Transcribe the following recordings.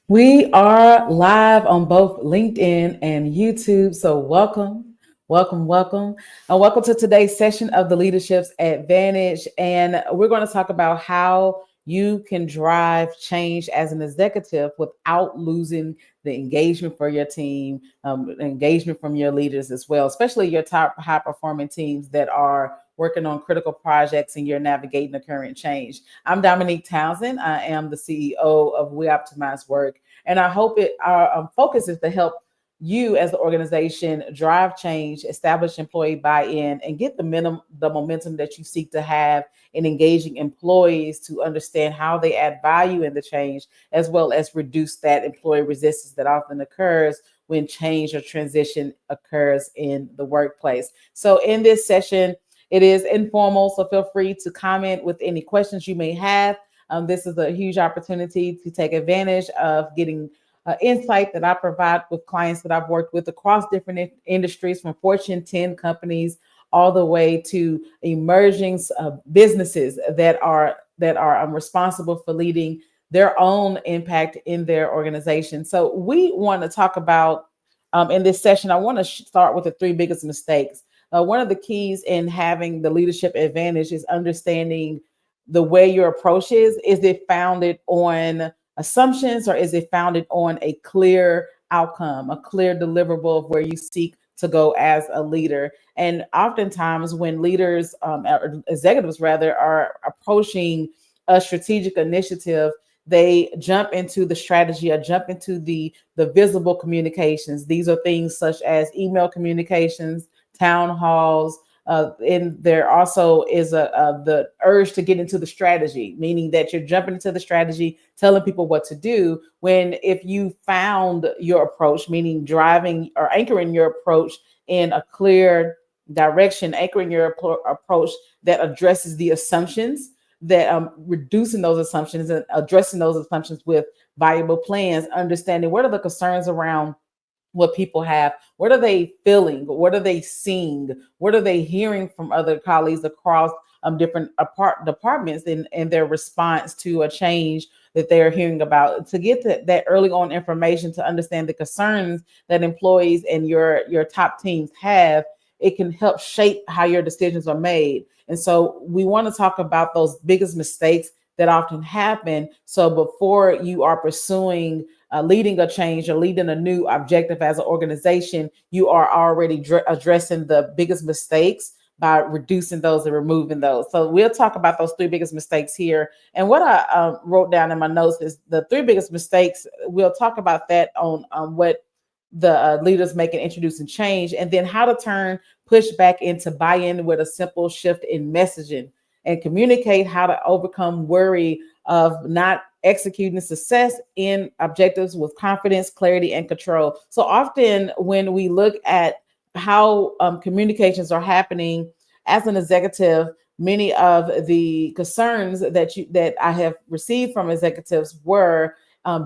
We are live on both LinkedIn and YouTube. So welcome. Welcome to today's session of the Leadership's Advantage. And we're going to talk about how you can drive change as an executive without losing the engagement for your team, engagement from your leaders as well, especially your top high performing teams that are working on critical projects and you're navigating the current change. I'm Dominique Townsend. I am the CEO of We Optimize Work. And I hope our focus is to help you as the organization drive change, establish employee buy-in, and get the momentum that you seek to have in engaging employees to understand how they add value in the change, as well as reduce that employee resistance that often occurs when change or transition occurs in the workplace. So in this session, it is informal, so feel free to comment with any questions you may have. This is a huge opportunity to take advantage of getting insight that I provide with clients that I've worked with across different industries, from Fortune 10 companies all the way to emerging businesses that are responsible for leading their own impact in their organization. So we want to talk about in this session. I want to start with the three biggest mistakes. One of the keys in having the leadership advantage is understanding the way your approach is it founded on assumptions, or is it founded on a clear outcome, a clear deliverable of where you seek to go as a leader? And oftentimes when leaders, or executives rather, are approaching a strategic initiative, they jump into the strategy or jump into the visible communications. These are things such as email communications, town halls, and there also is the urge to get into the strategy, meaning that you're jumping into the strategy, telling people what to do. When if you found your approach, meaning driving or anchoring your approach in a clear direction, anchoring your approach that addresses the assumptions, that reducing those assumptions and addressing those assumptions with viable plans, understanding what are the concerns around what people have, what are they feeling, what are they seeing, what are they hearing from other colleagues across different departments in their response to a change that they're hearing about, to get that early on information to understand the concerns that employees and your top teams have. It can help shape how your decisions are made. And so we want to talk about those biggest mistakes that often happen. So before you are pursuing leading a change or leading a new objective as an organization, you are already addressing the biggest mistakes by reducing those and removing those. So we'll talk about those three biggest mistakes here. And what I wrote down in my notes is the three biggest mistakes. We'll talk about that on what the leaders make in introducing change, and then how to turn pushback into buy-in with a simple shift in messaging, and communicate how to overcome worry of not executing success in objectives with confidence, clarity, and control. So often when we look at how communications are happening as an executive, many of the concerns that I have received from executives were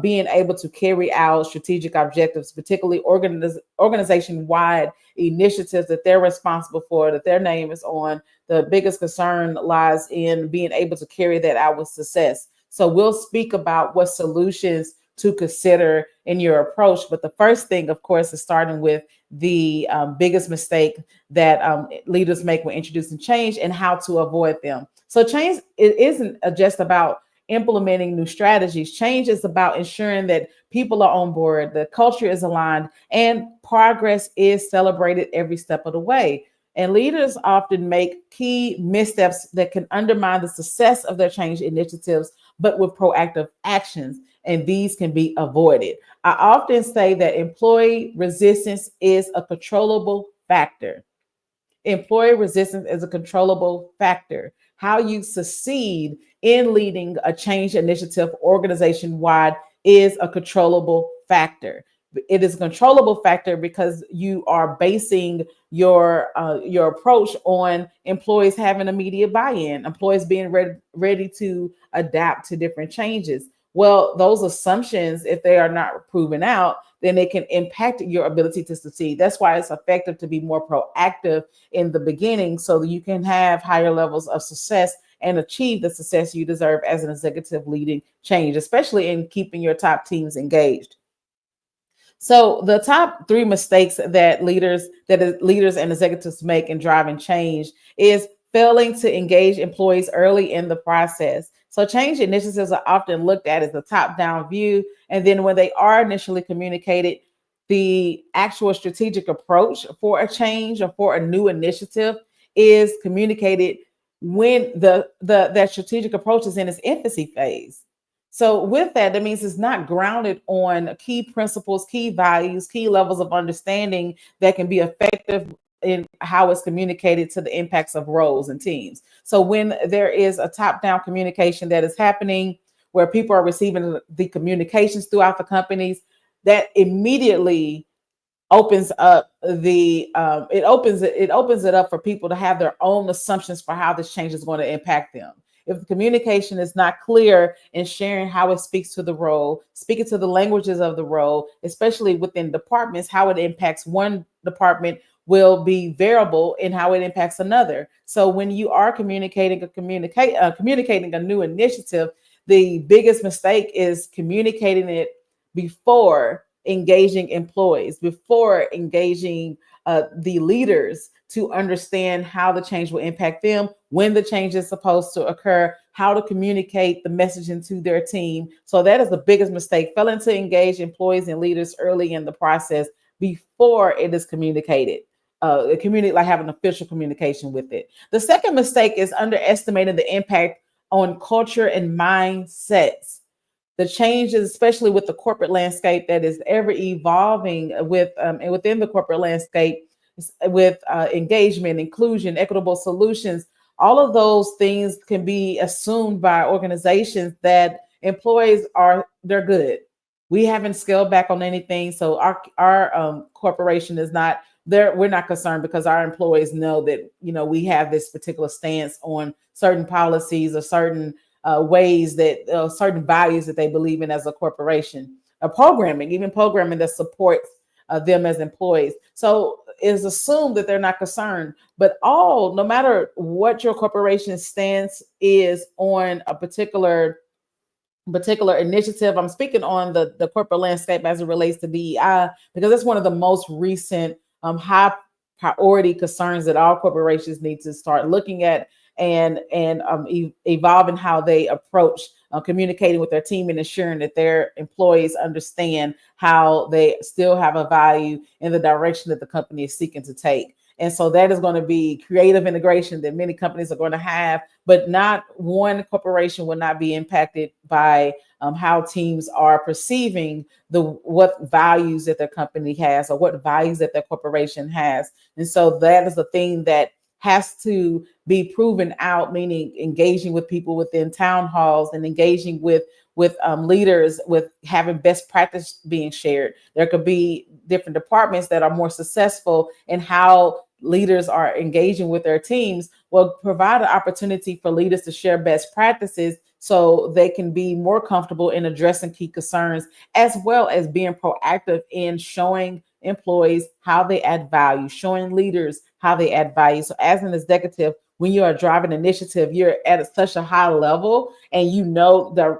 being able to carry out strategic objectives, particularly organization-wide initiatives that they're responsible for, that their name is on. The biggest concern lies in being able to carry that out with success. So we'll speak about what solutions to consider in your approach. But the first thing, of course, is starting with the biggest mistake that leaders make when introducing change and how to avoid them. So change, it isn't just about implementing new strategies. Change is about ensuring that people are on board, the culture is aligned, and progress is celebrated every step of the way. And leaders often make key missteps that can undermine the success of their change initiatives, but with proactive actions, and these can be avoided. I often say that employee resistance is a controllable factor. Employee resistance is a controllable factor. How you succeed in leading a change initiative organization wide is a controllable factor. It is a controllable factor because you are basing your approach on employees having immediate buy-in, employees being ready to adapt to different changes. Well, those assumptions, if they are not proven out, then it can impact your ability to succeed. That's why it's effective to be more proactive in the beginning so that you can have higher levels of success and achieve the success you deserve as an executive leading change, especially in keeping your top teams engaged. So the top three mistakes that leaders and executives make in driving change is failing to engage employees early in the process. So change initiatives are often looked at as a top-down view, and then when they are initially communicated, the actual strategic approach for a change or for a new initiative is communicated when that strategic approach is in its infancy phase. So with that, that means it's not grounded on key principles, key values, key levels of understanding that can be effective in how it's communicated to the impacts of roles and teams. So when there is a top-down communication that is happening where people are receiving the communications throughout the companies, that immediately opens up it opens it up for people to have their own assumptions for how this change is going to impact them. If the communication is not clear in sharing how it speaks to the role, speaking to the languages of the role, especially within departments, how it impacts one department will be variable in how it impacts another. So when you are communicating a new initiative, the biggest mistake is communicating it before engaging employees, before engaging the leaders to understand how the change will impact them, when the change is supposed to occur, how to communicate the messaging to their team. So that is the biggest mistake, failing to engage employees and leaders early in the process before it is communicated. Like having official communication with it. The second mistake is underestimating the impact on culture and mindsets. The changes, especially with the corporate landscape that is ever evolving and within the corporate landscape, with engagement, inclusion, equitable solutions, all of those things can be assumed by organizations that employees they're good. We haven't scaled back on anything, so our corporation is not there. We're not concerned because our employees know that we have this particular stance on certain policies or certain ways that certain values that they believe in as a corporation, even programming that supports them as employees. So it's assumed that they're not concerned, but no matter what your corporation's stance is on a particular initiative, I'm speaking on the corporate landscape as it relates to DEI, because it's one of the most recent high priority concerns that all corporations need to start looking at and evolving how they approach communicating with their team and ensuring that their employees understand how they still have a value in the direction that the company is seeking to take. And so that is going to be creative integration that many companies are going to have, but not one corporation will not be impacted by how teams are perceiving what values that their company has or what values that their corporation has. And so that is the thing that has to be proven out, meaning engaging with people within town halls and engaging with leaders, with having best practice being shared. There could be different departments that are more successful in how leaders are engaging with their teams. Will provide an opportunity for leaders to share best practices so they can be more comfortable in addressing key concerns, as well as being proactive in showing employees how they add value, showing leaders how they add value. So as an executive, when you are driving initiative, you're at such a high level and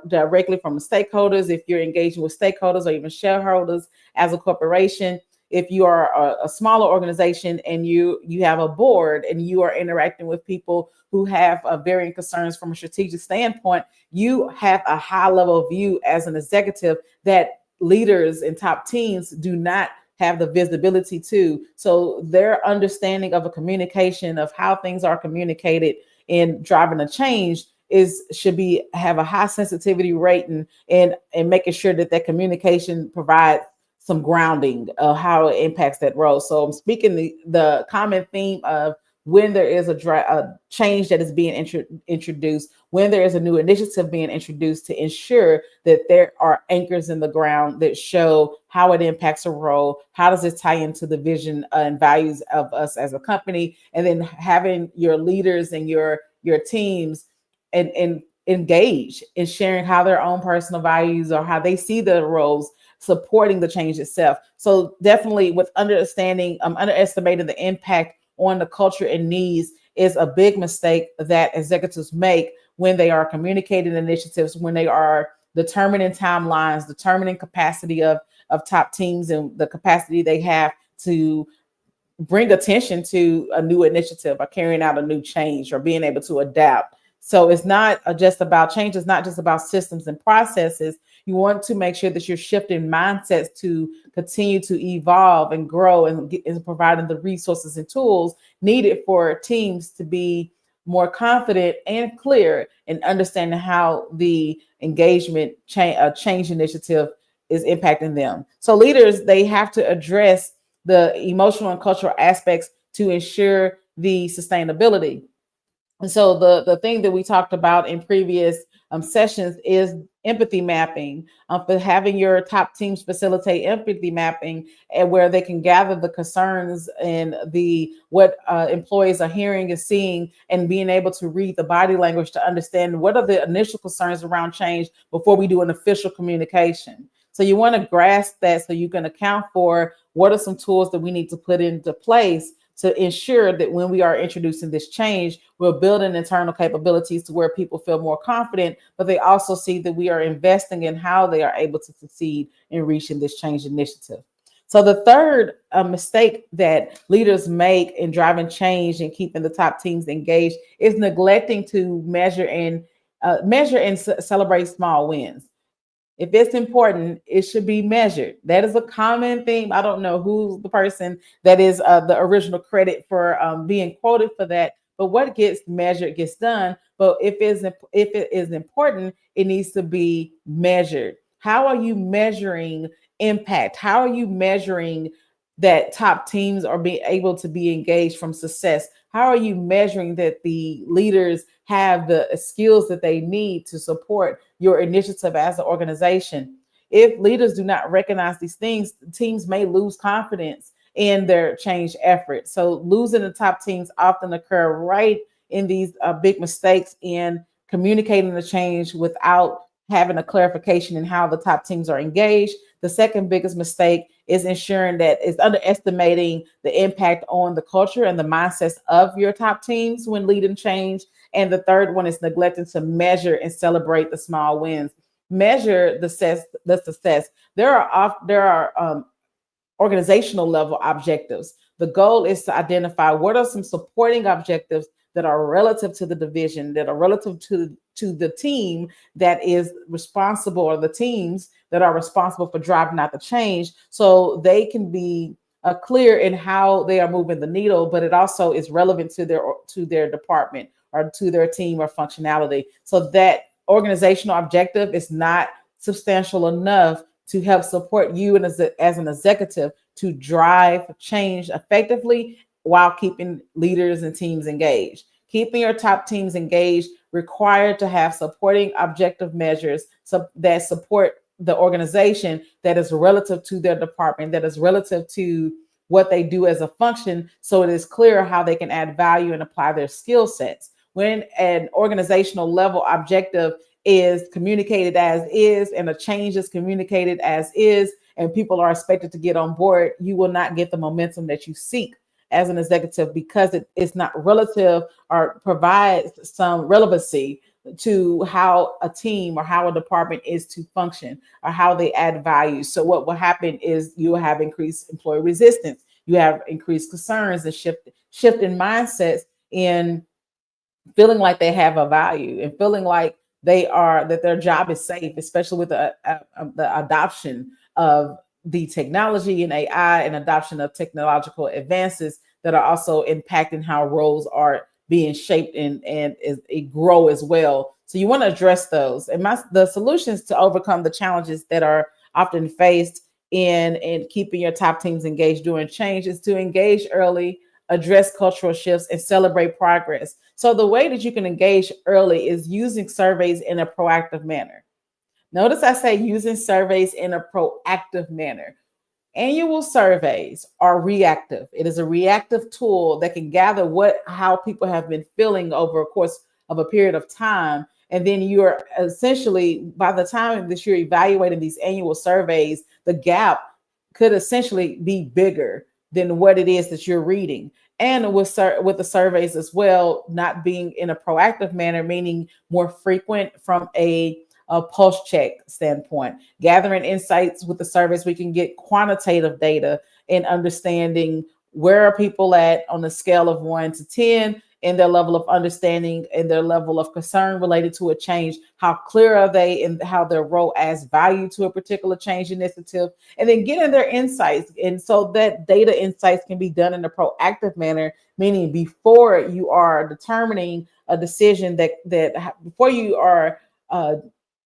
directly from the stakeholders, if you're engaging with stakeholders or even shareholders as a corporation. If you are a smaller organization and you have a board and you are interacting with people who have varying concerns from a strategic standpoint, you have a high level view as an executive that leaders and top teams do not have the visibility to. So their understanding of a communication of how things are communicated in driving a change should have a high sensitivity rate and making sure that communication provides some grounding of how it impacts that role. So I'm speaking the common theme of when there is a change that is being introduced, when there is a new initiative being introduced, to ensure that there are anchors in the ground that show how it impacts a role, how does it tie into the vision and values of us as a company, and then having your leaders and your teams and engage in sharing how their own personal values or how they see the roles supporting the change itself. So definitely with underestimating the impact on the culture and needs is a big mistake that executives make when they are communicating initiatives, when they are determining timelines, determining capacity of top teams and the capacity they have to bring attention to a new initiative or carrying out a new change or being able to adapt. So it's not just about change. It's not just about systems and processes. You want to make sure that you're shifting mindsets to continue to evolve and grow and providing the resources and tools needed for teams to be more confident and clear in understanding how the engagement change initiative is impacting them. So leaders, they have to address the emotional and cultural aspects to ensure the sustainability. And so the thing that we talked about in previous sessions is empathy mapping, for having your top teams facilitate empathy mapping, and where they can gather the concerns and the what employees are hearing and seeing, and being able to read the body language to understand what are the initial concerns around change before we do an official communication. So you want to grasp that so you can account for what are some tools that we need to put into place to ensure that when we are introducing this change, we're building internal capabilities to where people feel more confident, but they also see that we are investing in how they are able to succeed in reaching this change initiative. So the third mistake that leaders make in driving change and keeping the top teams engaged is neglecting to measure and celebrate small wins. If it's important, it should be measured. That is a common theme. I don't know who's the person that is the original credit for being quoted for that, but what gets measured gets done. But if it is important, it needs to be measured. How are you measuring impact? How are you measuring that top teams are being able to be engaged from success? How are you measuring that the leaders have the skills that they need to support your initiative as an organization? If leaders do not recognize these things, teams may lose confidence in their change effort. So losing the top teams often occur right in these big mistakes in communicating the change without having a clarification in how the top teams are engaged. The second biggest mistake is ensuring that it's underestimating the impact on the culture and the mindsets of your top teams when leading change. And the third one is neglecting to measure and celebrate the small wins. Measure the success. There are organizational level objectives. The goal is to identify what are some supporting objectives that are relative to the division, that are relative to the team that is responsible, or the teams that are responsible for driving out the change, so they can be clear in how they are moving the needle, but it also is relevant to their department or to their team or functionality. So that organizational objective is not substantial enough to help support you and as an executive to drive change effectively while keeping leaders and teams engaged. Keeping your top teams engaged required to have supporting objective measures that support the organization, that is relative to their department, that is relative to what they do as a function, so it is clear how they can add value and apply their skill sets. When an organizational level objective is communicated as is and a change is communicated as is and people are expected to get on board, you will not get the momentum that you seek as an executive, because it is not relative or provides some relevancy to how a team or how a department is to function or how they add value. So what will happen is you will have increased employee resistance, you have increased concerns and shift in mindsets in feeling like they have a value and feeling like that their job is safe, especially with the adoption of the technology and AI and adoption of technological advances that are also impacting how roles are being shaped and it grow as well. So you want to address those. And the solutions to overcome the challenges that are often faced in keeping your top teams engaged during change is to engage early, address cultural shifts, and celebrate progress. So the way that you can engage early is using surveys in a proactive manner. Notice I say using surveys in a proactive manner. Annual surveys are reactive. It is a reactive tool that can gather how people have been feeling over a course of a period of time. And then you're essentially, by the time that you're evaluating these annual surveys, the gap could essentially be bigger than what it is that you're reading. And with the surveys as well, not being in a proactive manner, meaning more frequent from a pulse check standpoint. Gathering insights with the surveys, we can get quantitative data and understanding where are people at on a scale of 1 to 10 in their level of understanding and their level of concern related to a change. How clear are they in how their role adds value to a particular change initiative, and then getting their insights. And so that data insights can be done in a proactive manner, meaning before you are determining a decision that before you are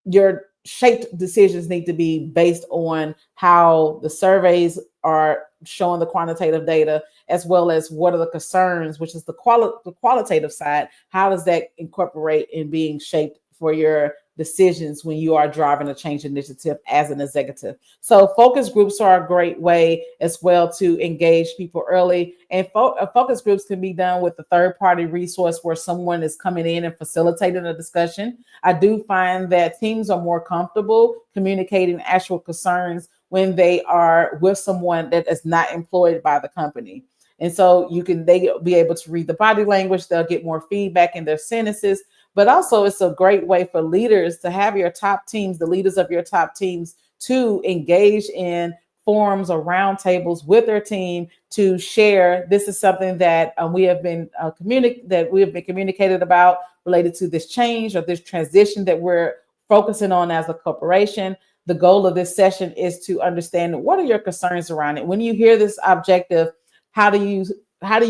your shaped decisions need to be based on how the surveys are showing the quantitative data, as well as what are the concerns, which is the qualitative side. How does that incorporate in being shaped for your decisions when you are driving a change initiative as an executive? So focus groups are a great way as well to engage people early. And focus groups can be done with a third party resource where someone is coming in and facilitating a discussion. I do find that teams are more comfortable communicating actual concerns when they are with someone that is not employed by the company. And so they be able to read the body language, they'll get more feedback in their sentences. But also it's a great way for leaders to have your top teams, the leaders of your top teams, to engage in forums or roundtables with their team to share. This is something that we have been communicated about related to this change or this transition that we're focusing on as a corporation. The goal of this session is to understand what are your concerns around it. When you hear this objective, how do you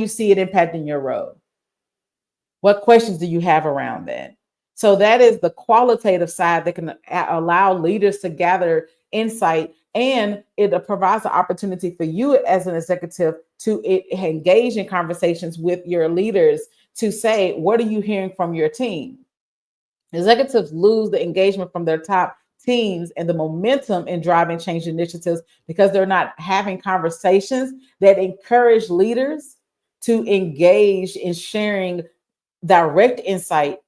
see it impacting your role? What questions do you have around that? So that is the qualitative side that can allow leaders to gather insight, and it provides the opportunity for you as an executive to engage in conversations with your leaders to say, what are you hearing from your team? Executives lose the engagement from their top teams and the momentum in driving change initiatives because they're not having conversations that encourage leaders to engage in sharing direct insight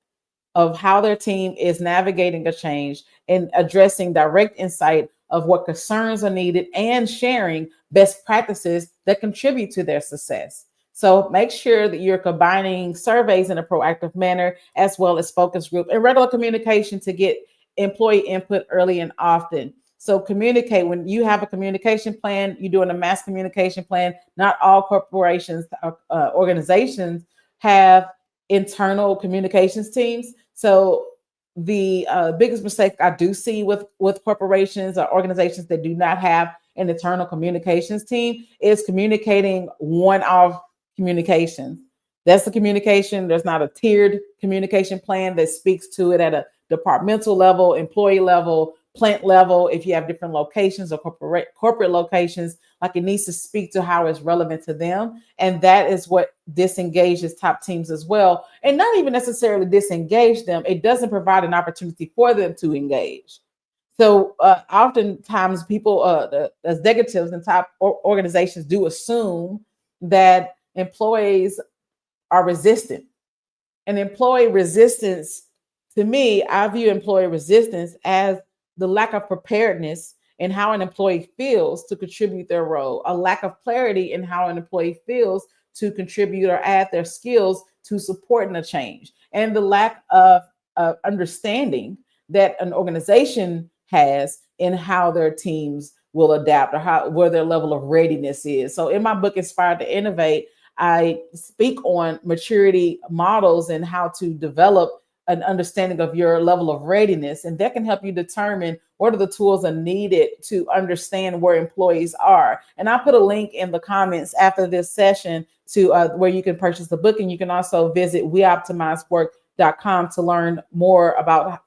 of how their team is navigating a change and addressing direct insight of what concerns are needed and sharing best practices that contribute to their success. So make sure that you're combining surveys in a proactive manner, as well as focus group and regular communication to get employee input early and often. So communicate. When you have a communication plan, you're doing a mass communication plan. Not all corporations, organizations have internal communications teams. So the biggest mistake I do see with corporations or organizations that do not have an internal communications team is communicating one-off communications. That's the communication. There's not a tiered communication plan that speaks to it at a departmental level, employee level, plant level. If you have different locations or corporate locations, like it needs to speak to how it's relevant to them. And that is what disengages top teams as well. And not even necessarily disengage them. It doesn't provide an opportunity for them to engage. So oftentimes people, the executives and top organizations do assume that employees are resistant. And employee resistance, to me, I view employee resistance as the lack of preparedness in how an employee feels to contribute their role, a lack of clarity in how an employee feels to contribute or add their skills to supporting a change, and the lack of understanding that an organization has in how their teams will adapt or where their level of readiness is. So in my book, Inspired to Innovate, I speak on maturity models and how to develop an understanding of your level of readiness. And that can help you determine what are the tools are needed to understand where employees are. And I'll put a link in the comments after this session to where you can purchase the book. And you can also visit weoptimizework.com to learn more about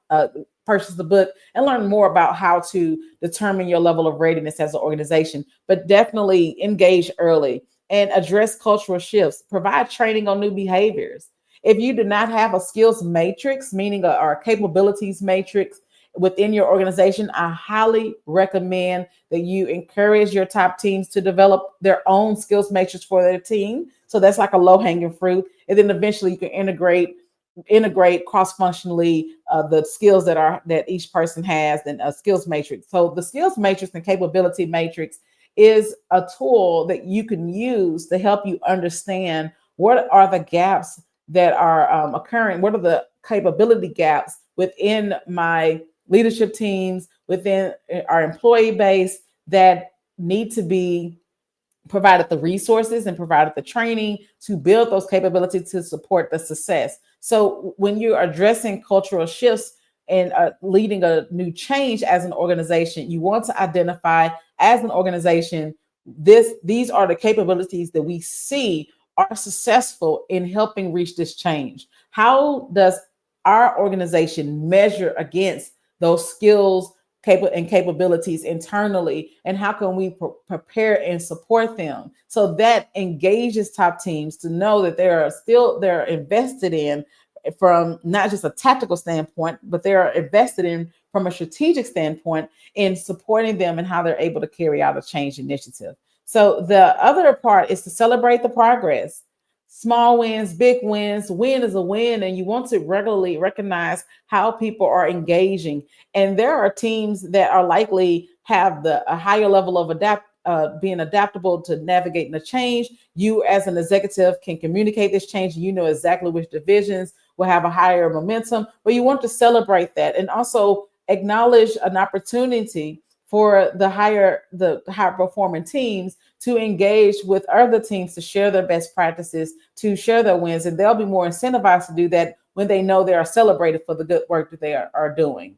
purchase the book and learn more about how to determine your level of readiness as an organization. But definitely engage early and address cultural shifts. Provide training on new behaviors. If you do not have a skills matrix, meaning a capabilities matrix within your organization, I highly recommend that you encourage your top teams to develop their own skills matrix for their team. So that's like a low-hanging fruit. And then eventually you can integrate cross-functionally the skills that each person has in a skills matrix. So the skills matrix and capability matrix is a tool that you can use to help you understand what are the gaps that are occurring? What are the capability gaps within my leadership teams, within our employee base that need to be provided the resources and provided the training to build those capabilities to support the success. So when you're addressing cultural shifts and leading a new change as an organization, you want to identify as an organization, these are the capabilities that we see are successful in helping reach this change. How does our organization measure against those skills and capabilities internally, and how can we prepare and support them? So that engages top teams to know that they're invested in, from not just a tactical standpoint, but they're invested in from a strategic standpoint in supporting them and how they're able to carry out a change initiative. So the other part is to celebrate the progress. Small wins, big wins. Win is a win, and you want to regularly recognize how people are engaging. And there are teams that are likely have a higher level of being adaptable to navigating the change. You, as an executive, can communicate this change. You know exactly which divisions will have a higher momentum, but you want to celebrate that and also acknowledge an opportunity for the higher performing teams to engage with other teams, to share their best practices, to share their wins, and they'll be more incentivized to do that when they know they are celebrated for the good work that they are doing.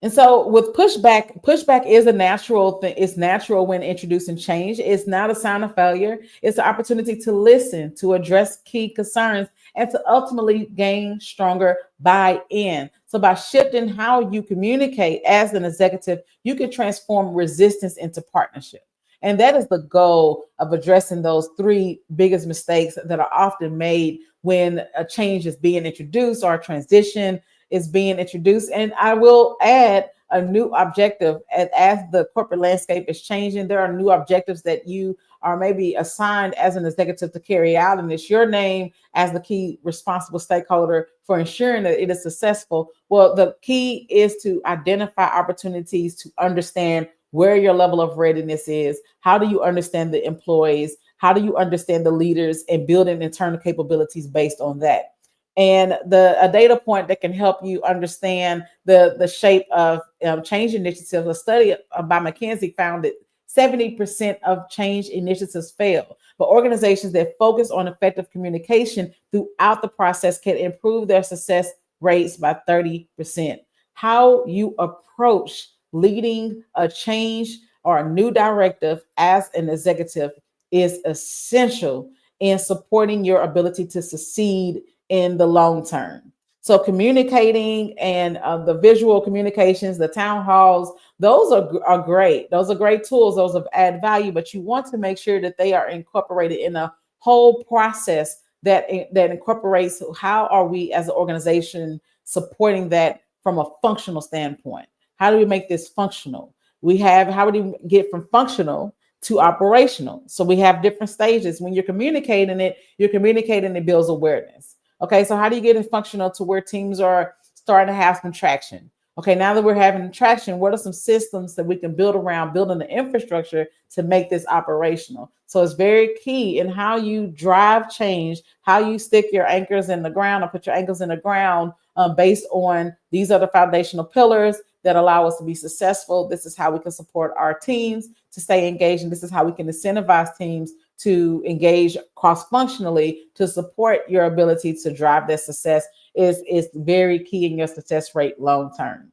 And so with pushback is a natural thing. It's natural when introducing change. It's not a sign of failure. It's an opportunity to listen, to address key concerns, and to ultimately gain stronger buy-in. So by shifting how you communicate as an executive, you can transform resistance into partnership. And that is the goal of addressing those three biggest mistakes that are often made when a change is being introduced or a transition is being introduced. And I will add a new objective as the corporate landscape is changing. There are new objectives that you are maybe assigned as an executive to carry out, and it's your name as the key responsible stakeholder for ensuring that it is successful. Well, the key is to identify opportunities to understand where your level of readiness is. How do you understand the employees? How do you understand the leaders, and building internal capabilities based on that? And a data point that can help you understand the shape of change initiatives. A study by McKinsey found that 70% of change initiatives fail, but organizations that focus on effective communication throughout the process can improve their success rates by 30%. How you approach leading a change or a new directive as an executive is essential in supporting your ability to succeed in the long term. So communicating and the visual communications, the town halls, those are great. Those are great tools. Those have add value, but you want to make sure that they are incorporated in a whole process that incorporates how are we as an organization supporting that from a functional standpoint. How do we make this functional? How do we get from functional to operational? So we have different stages. When you're communicating it builds awareness. Okay, so how do you get it functional to where teams are starting to have some traction? Okay, now that we're having traction, what are some systems that we can build around building the infrastructure to make this operational? So it's very key in how you drive change, how you stick your anchors in the ground or put your ankles in the ground based on these are the foundational pillars that allow us to be successful. This is how we can support our teams to stay engaged, and this is how we can incentivize teams to engage cross-functionally to support your ability to drive that success is very key in your success rate long term.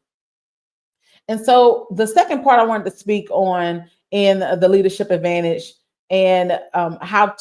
And so the second part I wanted to speak on in the leadership advantage and how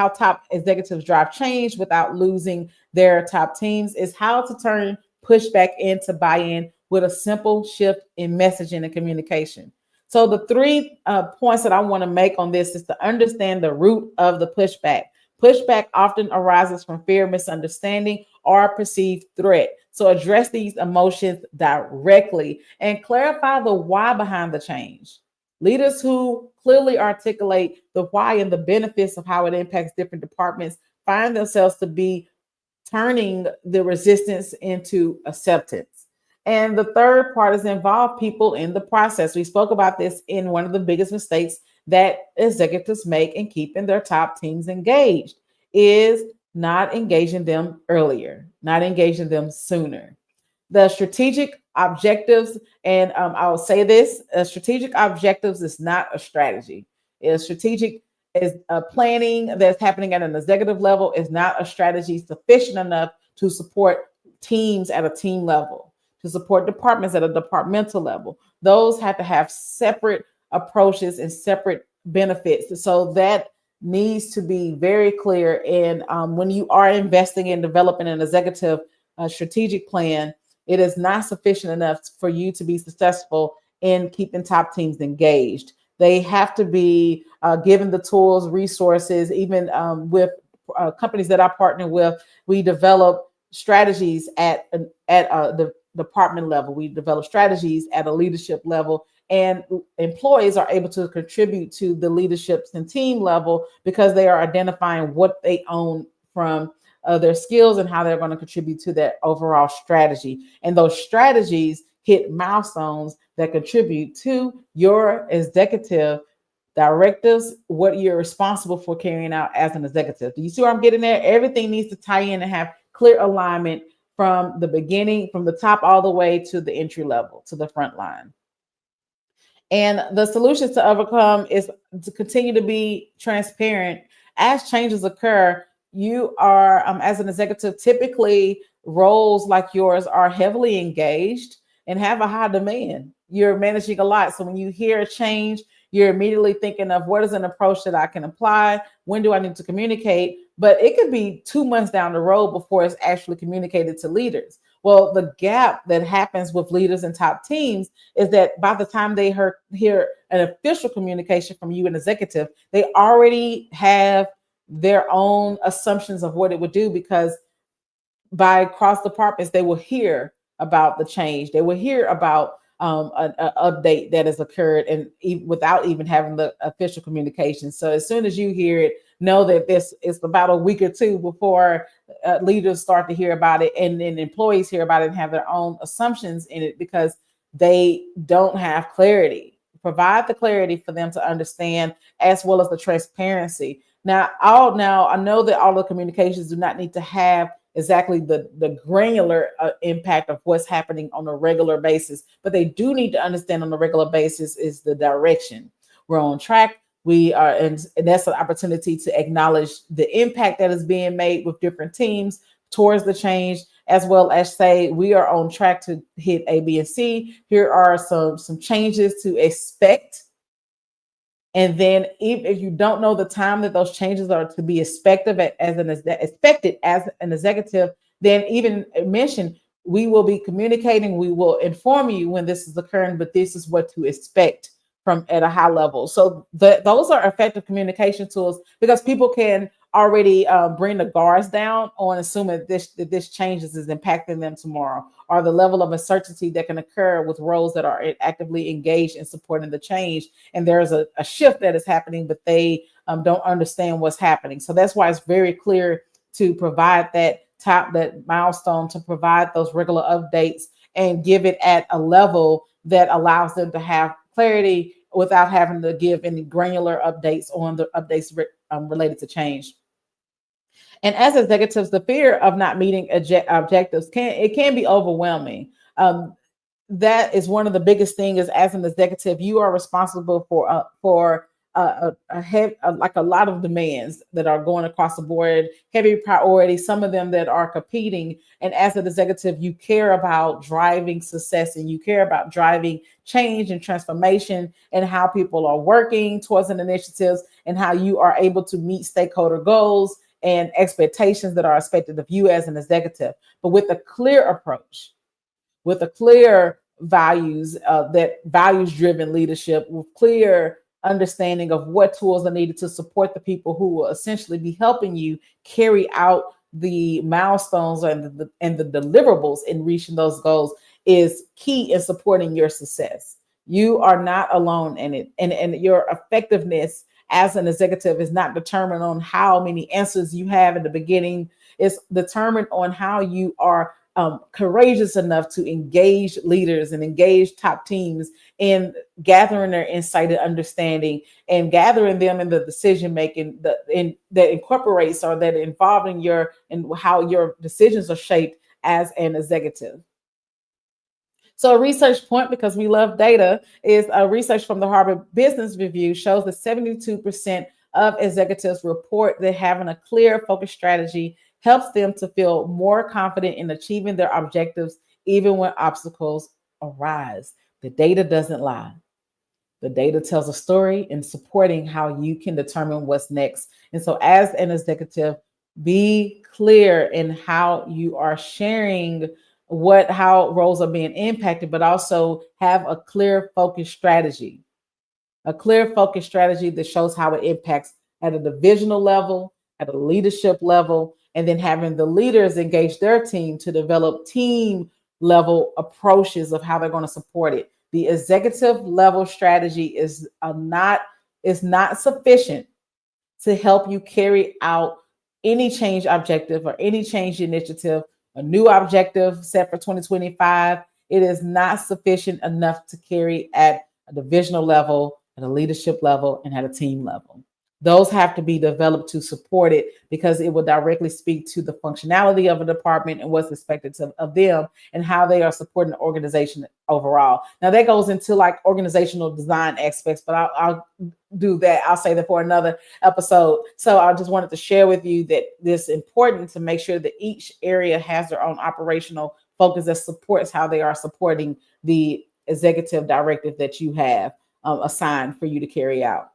top executives drive change without losing their top teams is how to turn pushback into buy-in with a simple shift in messaging and communication. So the three points that I want to make on this is to understand the root of the pushback. Pushback often arises from fear, misunderstanding, or perceived threat. So address these emotions directly and clarify the why behind the change. Leaders who clearly articulate the why and the benefits of how it impacts different departments find themselves to be turning the resistance into acceptance. And the third part is involve people in the process. We spoke about this in one of the biggest mistakes that executives make in keeping their top teams engaged is not engaging them earlier, not engaging them sooner. The strategic objectives, and I'll say this: strategic objectives is not a strategy. Is strategic is planning that's happening at an executive level is not a strategy sufficient enough to support teams at a team level, to support departments at a departmental level. Those have to have separate approaches and separate benefits. So that needs to be very clear. And when you are investing in developing an executive strategic plan, it is not sufficient enough for you to be successful in keeping top teams engaged. They have to be given the tools, resources, even with companies that I partner with. We develop strategies at the department level. We develop strategies at a leadership level, and employees are able to contribute to the leadership and team level because they are identifying what they own from their skills and how they're going to contribute to that overall strategy. And those strategies hit milestones that contribute to your executive directives, what you're responsible for carrying out as an executive. Do you see where I'm getting there? Everything needs to tie in and have clear alignment from the beginning, from the top all the way to the entry level, to the front line. And the solutions to overcome is to continue to be transparent. As changes occur, you are, as an executive, typically roles like yours are heavily engaged and have a high demand. You're managing a lot. So when you hear a change, you're immediately thinking of what is an approach that I can apply? When do I need to communicate? But it could be 2 months down the road before it's actually communicated to leaders. Well, the gap that happens with leaders and top teams is that by the time they hear an official communication from you, an executive, they already have their own assumptions of what it would do, because by cross departments, they will hear about the change. They will hear about an update that has occurred, and without even having the official communication. So as soon as you hear it, know that this is about a week or two before leaders start to hear about it, and then employees hear about it and have their own assumptions in it because they don't have clarity. Provide the clarity for them to understand, as well as the transparency. Now I know that all the communications do not need to have exactly the granular impact of what's happening on a regular basis, but they do need to understand on a regular basis is the direction. We're on track. We are, and that's an opportunity to acknowledge the impact that is being made with different teams towards the change, as well as say we are on track to hit A, B, and C. Here are some changes to expect. And then if you don't know the time that those changes are to be expected as an executive, then even mention, we will be communicating, we will inform you when this is occurring, but this is what to expect from at a high level. So those are effective communication tools, because people can already bring the guards down on assuming that this changes is impacting them tomorrow, or the level of uncertainty that can occur with roles that are actively engaged in supporting the change. And there's a shift that is happening, but they don't understand what's happening. So that's why it's very clear to provide that milestone, to provide those regular updates and give it at a level that allows them to have clarity without having to give any granular updates on the updates related to change. And as executives, the fear of not meeting objectives can be overwhelming. That is one of the biggest things. Is as an executive, you are responsible for like a lot of demands that are going across the board, heavy priority, some of them that are competing. And as an executive, you care about driving success, and you care about driving change and transformation, and how people are working towards an initiatives, and how you are able to meet stakeholder goals and expectations that are expected of you as an executive, but with a clear approach, with a clear values, that values-driven leadership, with clear understanding of what tools are needed to support the people who will essentially be helping you carry out the milestones and the deliverables in reaching those goals, is key in supporting your success. You are not alone in it, and your effectiveness as an executive is not determined on how many answers you have in the beginning. It's determined on how you are courageous enough to engage leaders and engage top teams in gathering their insight and understanding and gathering them in the decision making that incorporates or that involving your and how your decisions are shaped as an executive. So a research point, because we love data, is a research from the Harvard Business Review shows that 72% of executives report that having a clear, focused strategy helps them to feel more confident in achieving their objectives, even when obstacles arise. The data doesn't lie. The data tells a story in supporting how you can determine what's next. And so, as an executive, be clear in how you are sharing how roles are being impacted, but also have a clear focus strategy. A clear focus strategy that shows how it impacts at a divisional level, at a leadership level, and then having the leaders engage their team to develop team level approaches of how they're going to support it. The executive level strategy is not sufficient to help you carry out any change objective or any change initiative, a new objective set for 2025. It is not sufficient enough to carry at a divisional level, at a leadership level, and at a team level. Those have to be developed to support it because it will directly speak to the functionality of a department and what's expected of them and how they are supporting the organization overall. Now that goes into like organizational design aspects, but I'll do that. I'll say that for another episode. So I just wanted to share with you that it's important to make sure that each area has their own operational focus that supports how they are supporting the executive directive that you have assigned for you to carry out.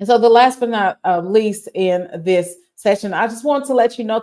And so the last but not least in this session, I just want to let you know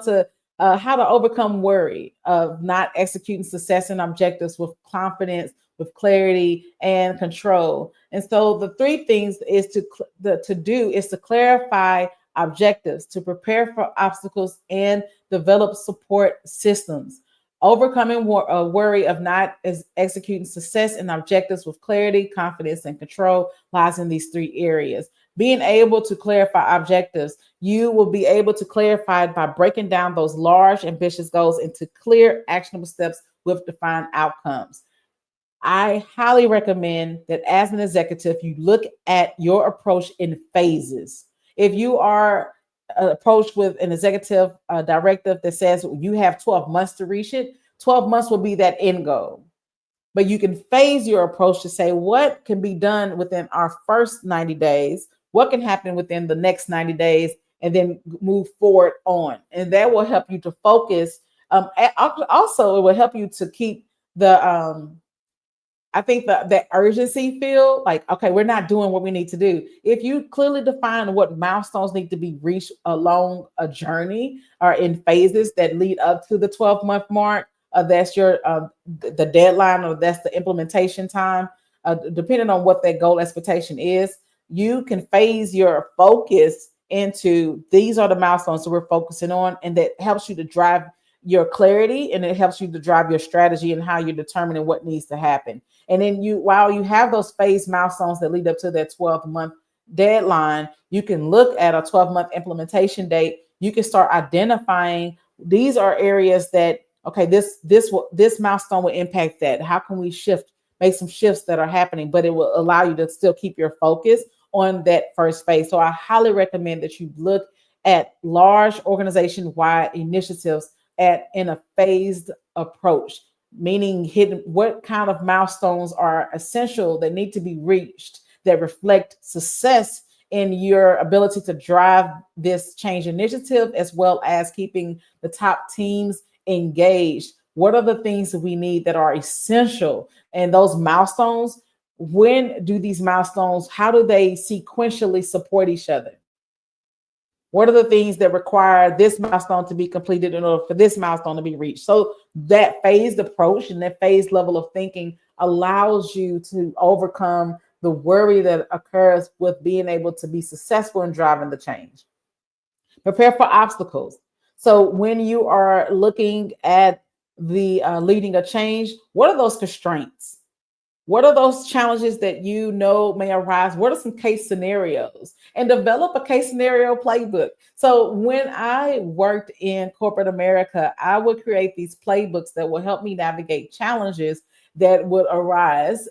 how to overcome worry of not executing success and objectives with confidence, with clarity and control. And so the three things is to clarify objectives, to prepare for obstacles, and develop support systems. Overcoming worry of not executing success and objectives with clarity, confidence, and control lies in these three areas. Being able to clarify objectives, you will be able to clarify by breaking down those large, ambitious goals into clear, actionable steps with defined outcomes. I highly recommend that as an executive, you look at your approach in phases. If you are approached with an executive directive that says you have 12 months to reach it, 12 months will be that end goal. But you can phase your approach to say what can be done within our first 90 days, what can happen within the next 90 days, and then move forward on. And that will help you to focus. Also, it will help you to keep the I think that urgency feel like, okay, we're not doing what we need to do. If you clearly define what milestones need to be reached along a journey or in phases that lead up to the 12-month mark, that's your the deadline, or that's the implementation time, depending on what that goal expectation is, you can phase your focus into these are the milestones that we're focusing on, and that helps you to drive your clarity, and it helps you to drive your strategy and how you're determining what needs to happen. And then while you have those phased milestones that lead up to that 12-month deadline, you can look at a 12-month implementation date. You can start identifying these are areas that, okay, this milestone will impact that. How can we make some shifts that are happening, but it will allow you to still keep your focus on that first phase. So I highly recommend that you look at large organization-wide initiatives in a phased approach, meaning what kind of milestones are essential that need to be reached that reflect success in your ability to drive this change initiative, as well as keeping the top teams engaged. What are the things that we need that are essential? And those milestones, when do these milestones, how do they sequentially support each other? What are the things that require this milestone to be completed in order for this milestone to be reached? So that phased approach and that phased level of thinking allows you to overcome the worry that occurs with being able to be successful in driving the change. Prepare for obstacles. So when you are looking at the leading a change, what are those constraints? What are those challenges that you know may arise? What are some case scenarios? And develop a case scenario playbook. So when I worked in corporate America, I would create these playbooks that will help me navigate challenges that would arise,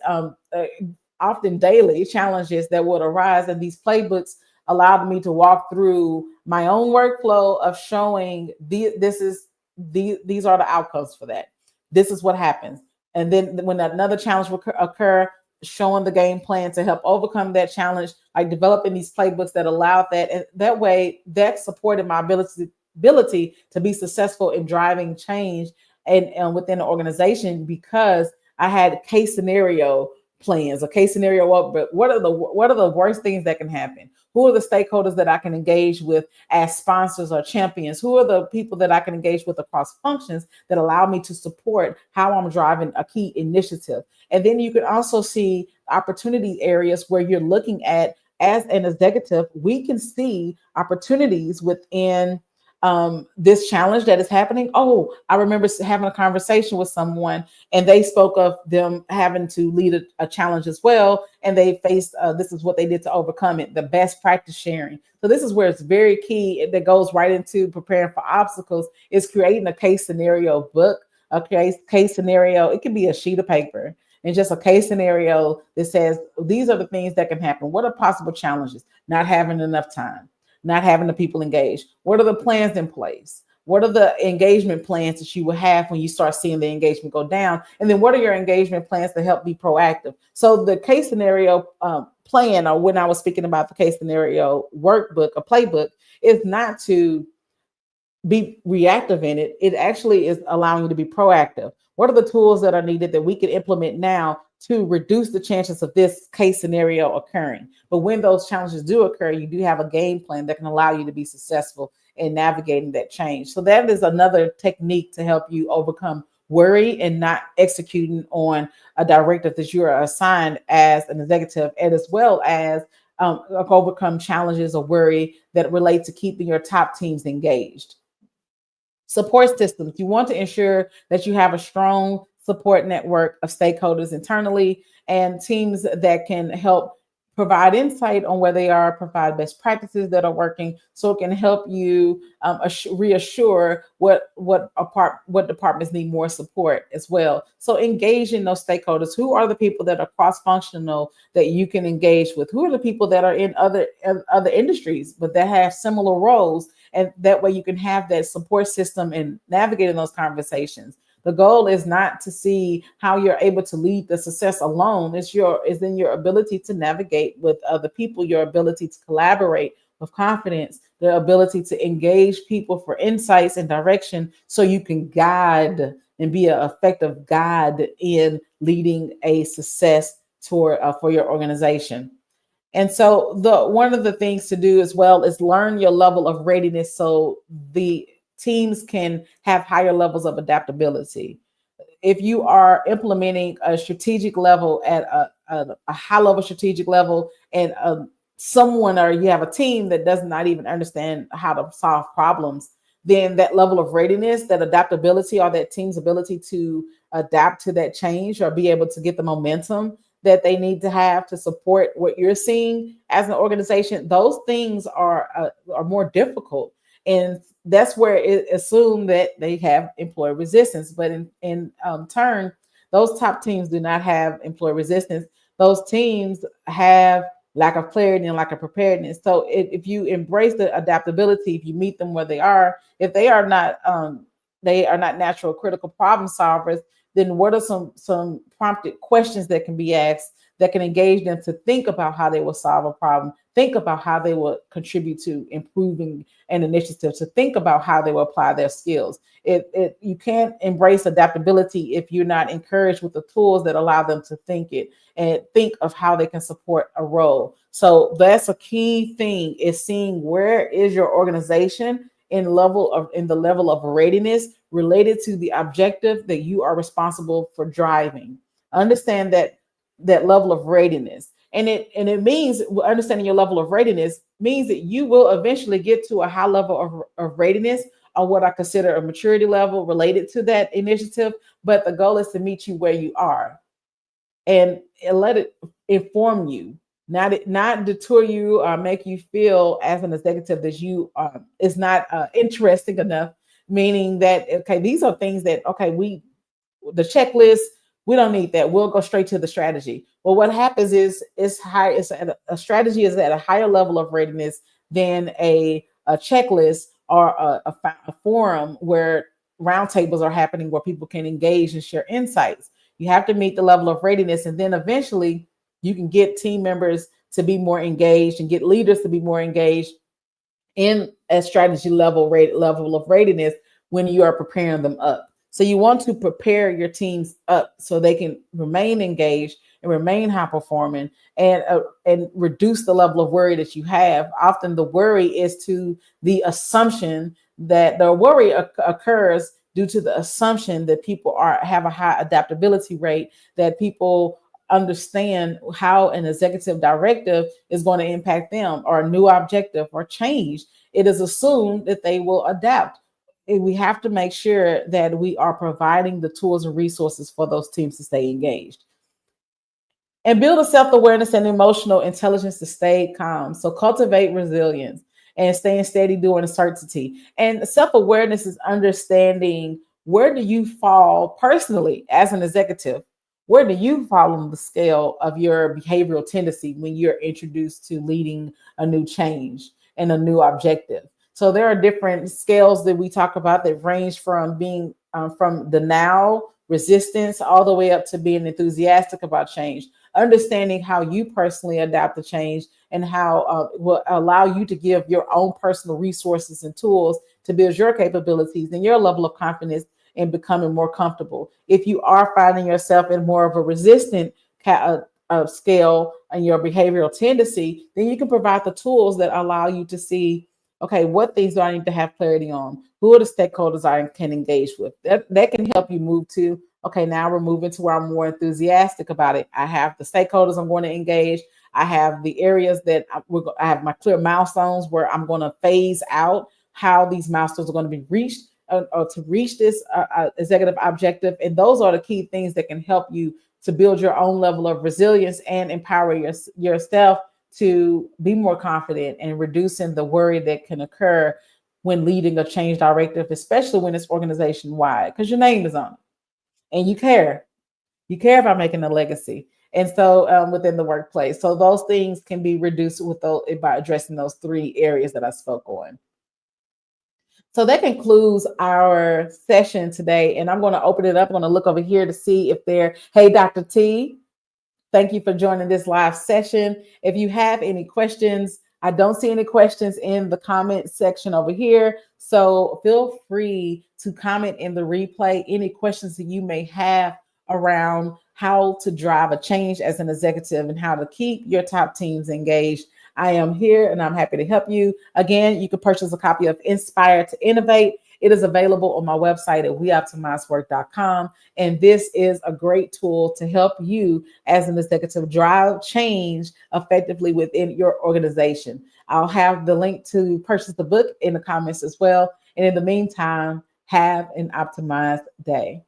often daily challenges that would arise. And these playbooks allowed me to walk through my own workflow of showing these are the outcomes for that. This is what happens. And then when another challenge will occur, showing the game plan to help overcome that challenge, like developing these playbooks that allowed that. And that way, that supported my ability to be successful in driving change and within the organization, because I had case scenario plans, a case scenario. But what are the worst things that can happen? Who are the stakeholders that I can engage with as sponsors or champions? Who are the people that I can engage with across functions that allow me to support how I'm driving a key initiative? And then you can also see opportunity areas where you're looking at, as an executive, we can see opportunities within this challenge that is happening. Oh, I remember having a conversation with someone, and they spoke of them having to lead a challenge as well, and they faced this is what they did to overcome it. The best practice sharing. So this is where it's very key. That goes right into preparing for obstacles. Is creating a case scenario book. A case scenario. It can be a sheet of paper and just a case scenario that says these are the things that can happen. What are possible challenges? Not having enough time, not having the people engaged. What are the plans in place? What are the engagement plans that you will have when you start seeing the engagement go down? And then what are your engagement plans to help be proactive? So the case scenario plan, or when I was speaking about the case scenario workbook, a playbook, is not to be reactive in it. It actually is allowing you to be proactive. What are the tools that are needed that we can implement now to reduce the chances of this case scenario occurring? But when those challenges do occur, you do have a game plan that can allow you to be successful in navigating that change. So that is another technique to help you overcome worry and not executing on a directive that you are assigned as an executive, and as well as overcome challenges or worry that relate to keeping your top teams engaged. Support systems. You want to ensure that you have a strong support network of stakeholders internally and teams that can help provide insight on where they are, provide best practices that are working, so it can help you reassure what departments need more support as well. So engage in those stakeholders. Who are the people that are cross-functional that you can engage with? Who are the people that are in other industries but that have similar roles? And that way you can have that support system and navigating those conversations. The goal is not to see how you're able to lead the success alone. It's in your ability to navigate with other people, your ability to collaborate with confidence, the ability to engage people for insights and direction, so you can guide and be an effective guide in leading a success toward for your organization. And so one of the things to do as well is learn your level of readiness so the teams can have higher levels of adaptability. If you are implementing a strategic level at a high level strategic level, and someone, or you have a team that does not even understand how to solve problems, then that level of readiness, that adaptability, or that team's ability to adapt to that change or be able to get the momentum that they need to have to support what you're seeing as an organization, those things are more difficult. And that's where it assumed that they have employee resistance. But in turn, those top teams do not have employee resistance. Those teams have lack of clarity and lack of preparedness. So if you embrace the adaptability, if you meet them where they are, if they are not natural critical problem solvers, then what are some prompted questions that can be asked that can engage them to think about how they will solve a problem, think about how they will contribute to improving an initiative, to think about how they will apply their skills. You can't embrace adaptability if you're not encouraged with the tools that allow them to think it and think of how they can support a role. So that's a key thing, is seeing where is your organization in the level of readiness related to the objective that you are responsible for driving. Understand that level of readiness. And it means, understanding your level of readiness means that you will eventually get to a high level of readiness, or what I consider a maturity level related to that initiative. But the goal is to meet you where you are. and let it inform you, not deter you or make you feel as an executive that you is not interesting enough. Meaning that, okay, these are things that, okay, the checklist, we don't need that. We'll go straight to the strategy. Well, what happens is a strategy is at a higher level of readiness than a checklist or a forum where roundtables are happening where people can engage and share insights. You have to meet the level of readiness, and then eventually you can get team members to be more engaged and get leaders to be more engaged in a strategy level of readiness when you are preparing them up. So you want to prepare your teams up so they can remain engaged and remain high performing, and reduce the level of worry that you have. Often the worry is to the assumption that the worry occurs due to the assumption that people have a high adaptability rate, that people understand how an executive directive is going to impact them, or a new objective or change. It is assumed that they will adapt. And we have to make sure that we are providing the tools and resources for those teams to stay engaged. And build a self-awareness and emotional intelligence to stay calm. So cultivate resilience and staying steady during uncertainty. And self-awareness is understanding, where do you fall personally as an executive? Where do you fall on the scale of your behavioral tendency when you're introduced to leading a new change and a new objective? So there are different scales that we talk about that range from being from denial, resistance, all the way up to being enthusiastic about change. Understanding how you personally adapt to change, and how will allow you to give your own personal resources and tools to build your capabilities and your level of confidence and becoming more comfortable. If you are finding yourself in more of a resistant scale and your behavioral tendency, then you can provide the tools that allow you to see, okay, what things do I need to have clarity on? Who are the stakeholders I can engage with? That can help you move to, okay, now we're moving to where I'm more enthusiastic about it. I have the stakeholders I'm going to engage. I have the areas that I have my clear milestones where I'm going to phase out how these milestones are going to be reached, or to reach this executive objective. And those are the key things that can help you to build your own level of resilience and empower yourself to be more confident, and reducing the worry that can occur when leading a change directive, especially when it's organization wide, because your name is on it and you care. You care about making a legacy. And so within the workplace, so those things can be reduced by addressing those three areas that I spoke on. So that concludes our session today. And I'm going to open it up. I'm going to look over here to see if hey, Dr. T, thank you for joining this live session. If you have any questions, I don't see any questions in the comment section over here. So feel free to comment in the replay any questions that you may have around how to drive a change as an executive and how to keep your top teams engaged. I am here and I'm happy to help you. Again, you can purchase a copy of Inspire to Innovate. It is available on my website at weoptimizework.com. And this is a great tool to help you as an executive drive change effectively within your organization. I'll have the link to purchase the book in the comments as well. And in the meantime, have an optimized day.